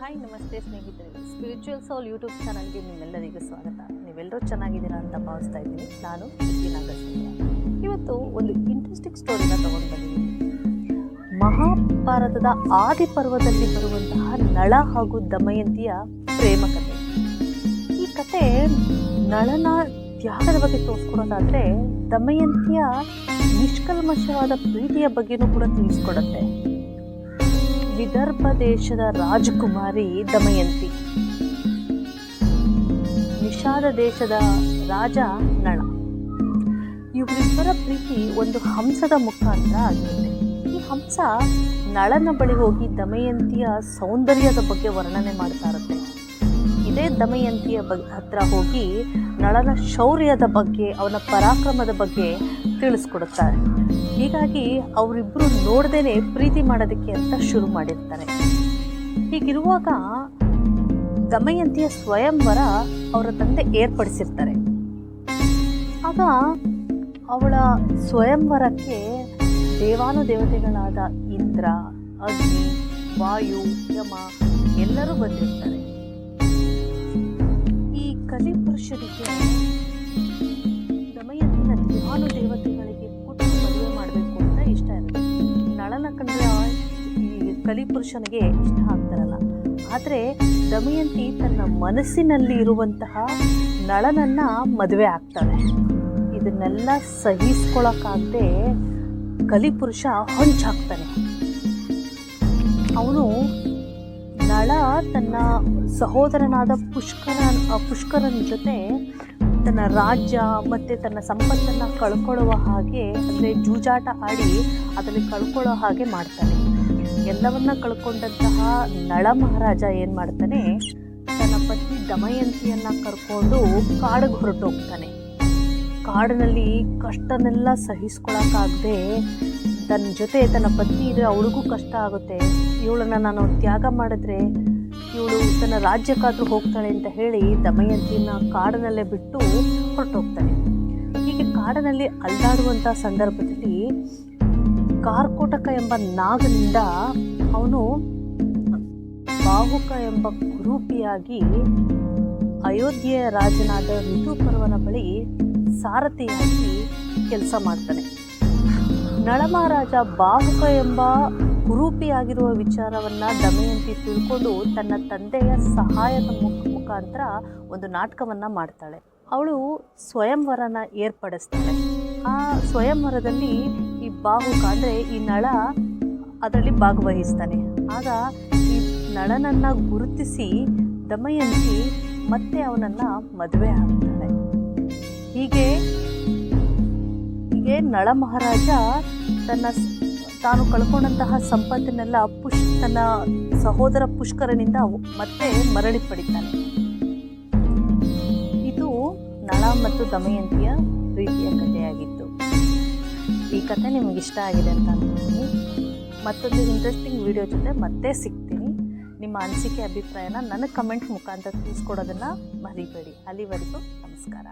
Hi ನಮಸ್ತೆ ಸ್ನೇಹಿತರೆ, spiritual ಸೋಲ್ YouTube ಚಾನಲ್ಗೆ ನಿಮ್ಮೆಲ್ಲರಿಗೂ ಸ್ವಾಗತ. ನೀವೆಲ್ಲರೂ ಚೆನ್ನಾಗಿದ್ದೀರಾ ಅಂತ ಭಾವಿಸ್ತಾ ಇದ್ದೀನಿ. ನಾನು ನಾಗೇಶ್ವರ. ಇವತ್ತು ಒಂದು ಇಂಟ್ರೆಸ್ಟಿಂಗ್ ಸ್ಟೋರಿನ ತಗೊಂಡು ಬಂದಿದ್ದೀನಿ. ಮಹಾಭಾರತದ ಆದಿ ಪರ್ವದಲ್ಲಿ ಬರುವಂತಹ ನಳ ಹಾಗೂ ದಮಯಂತಿಯ ಪ್ರೇಮ ಕಥೆ. ಈ ಕತೆ ನಳನ ತ್ಯಾಗದ ಬಗ್ಗೆ ತೋರಿಸ್ಕೊಡೋದಾದರೆ ದಮಯಂತಿಯ ನಿಷ್ಕಲ್ಮಶವಾದ ಪ್ರೀತಿಯ ಬಗ್ಗೆನೂ ಕೂಡ ತಿಳಿಸ್ಕೊಡುತ್ತೆ. ವಿದರ್ಭ ದೇಶದ ರಾಜಕುಮಾರಿ ದಮಯಂತಿ, ನಿಷಾದ ದೇಶದ ರಾಜ ನಳ, ಇವರಿಬ್ಬರ ಪ್ರೀತಿ ಒಂದು ಹಂಸದ ಮುಖಾಂತರ ಆಗಿರುತ್ತೆ. ಈ ಹಂಸ ನಳನ ಬಳಿ ಹೋಗಿ ದಮಯಂತಿಯ ಸೌಂದರ್ಯದ ಬಗ್ಗೆ ವರ್ಣನೆ ಮಾಡ್ತಾ ಇರುತ್ತೆ. ಇದೇ ದಮಯಂತಿಯ ಹತ್ರ ಹೋಗಿ ನಳನ ಶೌರ್ಯದ ಬಗ್ಗೆ, ಅವನ ಪರಾಕ್ರಮದ ಬಗ್ಗೆ ತಿಳಿಸ್ಕೊಡುತ್ತಾರೆ. ಹೀಗಾಗಿ ಅವರಿಬ್ಬರು ನೋಡ್ದೇನೆ ಪ್ರೀತಿ ಮಾಡೋದಕ್ಕೆ ಅಂತ ಶುರು ಮಾಡಿರ್ತಾರೆ. ಹೀಗಿರುವಾಗ ದಮಯಂತಿಯ ಸ್ವಯಂವರ ಅವರ ತಂದೆ ಏರ್ಪಡಿಸಿರ್ತಾರೆ. ಆಗ ಅವಳ ಸ್ವಯಂವರಕ್ಕೆ ದೇವಾನುದೇವತೆಗಳಾದ ಇಂದ್ರ, ಅಗ್ನಿ, ವಾಯು, ಯಮ ಎಲ್ಲರೂ ಬಂದಿರ್ತಾರೆ. ಈ ಕಲಿಪುರುಷರಿಗೆ ದಮಯಂತಿನ ದೇವಾನುದೇವತೆಗಳಿಗೆ ಕೊಟ್ಟು ಮದುವೆ ಮಾಡಬೇಕು ಅಂತ ಇಷ್ಟ ಇರುತ್ತೆ. ನಳನ ಕಂಡ್ರೆ ಈ ಕಲಿಪುರುಷನಿಗೆ ಇಷ್ಟ ಆಗ್ತಾರಲ್ಲ. ಆದರೆ ದಮಯಂತಿ ತನ್ನ ಮನಸ್ಸಿನಲ್ಲಿ ಇರುವಂತಹ ನಳನನ್ನ ಮದುವೆ ಆಗ್ತಾಳೆ. ಇದನ್ನೆಲ್ಲ ಸಹಿಸ್ಕೊಳಕ್ಕಾಗದೆ ಕಲಿಪುರುಷ ಹೊಂಚಾಗ್ತಾನೆ. ಅವನು ನಳ ತನ್ನ ಸಹೋದರನಾದ ಪುಷ್ಕರನ ಜೊತೆ ತನ್ನ ರಾಜ್ಯ ಮತ್ತು ತನ್ನ ಸಂಪತ್ತನ್ನು ಕಳ್ಕೊಳ್ಳುವ ಹಾಗೆ, ಅಂದರೆ ಜೂಜಾಟ ಆಡಿ ಅದರಲ್ಲಿ ಕಳ್ಕೊಳ್ಳೋ ಹಾಗೆ ಮಾಡ್ತಾನೆ. ಎಲ್ಲವನ್ನ ಕಳ್ಕೊಂಡಂತಹ ನಳ ಮಹಾರಾಜ ಏನು ಮಾಡ್ತಾನೆ, ತನ್ನ ಪತ್ನಿ ದಮಯಂತಿಯನ್ನು ಕರ್ಕೊಂಡು ಕಾಡಿಗೆ ಹೊರಟೋಗ್ತಾನೆ. ಕಾಡಿನಲ್ಲಿ ಕಷ್ಟನೆಲ್ಲ ಸಹಿಸ್ಕೊಳಕ್ಕಾಗದೆ ತನ್ನ ಜೊತೆ ತನ್ನ ಪತ್ನಿ ಇದ್ರೆ ಅವಳಿಗೂ ಕಷ್ಟ ಆಗುತ್ತೆ. ಇವಳನ್ನು ನಾನು ತ್ಯಾಗ ಮಾಡಿದ್ರೆ ಇವಳು ತನ್ನ ರಾಜ್ಯಕ್ಕಾದರೂ ಹೋಗ್ತಾಳೆ ಅಂತ ಹೇಳಿ ದಮಯಂತಿನ ಕಾಡಿನಲ್ಲೇ ಬಿಟ್ಟು ಹೊರಟೋಗ್ತಾನೆ. ಹೀಗೆ ಕಾಡಿನಲ್ಲಿ ಅಲ್ಲಾಡುವಂಥ ಸಂದರ್ಭದಲ್ಲಿ ಕಾರ್ಕೋಟಕ ಎಂಬ ನಾಗನಿಂದ ಅವನು ಬಾಹುಕ ಎಂಬ ಕುರೂಪಿಯಾಗಿ ಅಯೋಧ್ಯೆಯ ರಾಜನಾದ ಋತುಪರ್ವನ ಬಳಿ ಸಾರಥಿಯಾಗಿ ಕೆಲಸ ಮಾಡ್ತಾನೆ. ನಳ ಮಹಾರಾಜ ಬಾಹುಕ ಎಂಬ ಕುರೂಪಿಯಾಗಿರುವ ವಿಚಾರವನ್ನು ದಮಯಂತಿ ತಿಳ್ಕೊಂಡು ತನ್ನ ತಂದೆಯ ಸಹಾಯದ ಮುಖಾಂತರ ಒಂದು ನಾಟಕವನ್ನು ಮಾಡ್ತಾಳೆ. ಅವಳು ಸ್ವಯಂವರನ ಏರ್ಪಡಿಸ್ತಾಳೆ. ಆ ಸ್ವಯಂವರದಲ್ಲಿ ಈ ಬಾಹುಕ ಅಂದರೆ ಈ ನಳ ಅದರಲ್ಲಿ ಭಾಗವಹಿಸ್ತಾನೆ. ಆಗ ಈ ನಳನನ್ನು ಗುರುತಿಸಿ ದಮಯಂತಿ ಮತ್ತೆ ಅವನನ್ನು ಮದುವೆ ಆಗ್ತಾಳೆ. ಹೀಗೆ ನಳ ಮಹಾರಾಜ ತಾನು ಕಳ್ಕೊಂಡಂತಹ ಸಂಪತ್ತನ್ನೆಲ್ಲ ತನ್ನ ಸಹೋದರ ಪುಷ್ಕರನಿಂದ ಮತ್ತೆ ಮರಳಿ ಪಡಿತಾನೆ. ಇದು ನಳ ಮತ್ತು ದಮಯಂತಿಯ ಪ್ರೀತಿಯ ಕಥೆಯಾಗಿತ್ತು. ಈ ಕಥೆ ನಿಮ್ಗೆ ಇಷ್ಟ ಆಗಿದೆ ಅಂತ ಅನ್ಕೊಂತೀನಿ. ಮತ್ತೊಂದು ಇಂಟ್ರೆಸ್ಟಿಂಗ್ ವಿಡಿಯೋ ಜೊತೆ ಮತ್ತೆ ಸಿಗ್ತೀನಿ. ನಿಮ್ಮ ಅನಿಸಿಕೆ ಅಭಿಪ್ರಾಯನ ನನಗೆ ಕಮೆಂಟ್ ಮುಖಾಂತರ ತಿಳಿಸ್ಕೊಡೋದನ್ನು ಮರಿಬೇಡಿ. ಅಲ್ಲಿವರೆಗೂ ನಮಸ್ಕಾರ.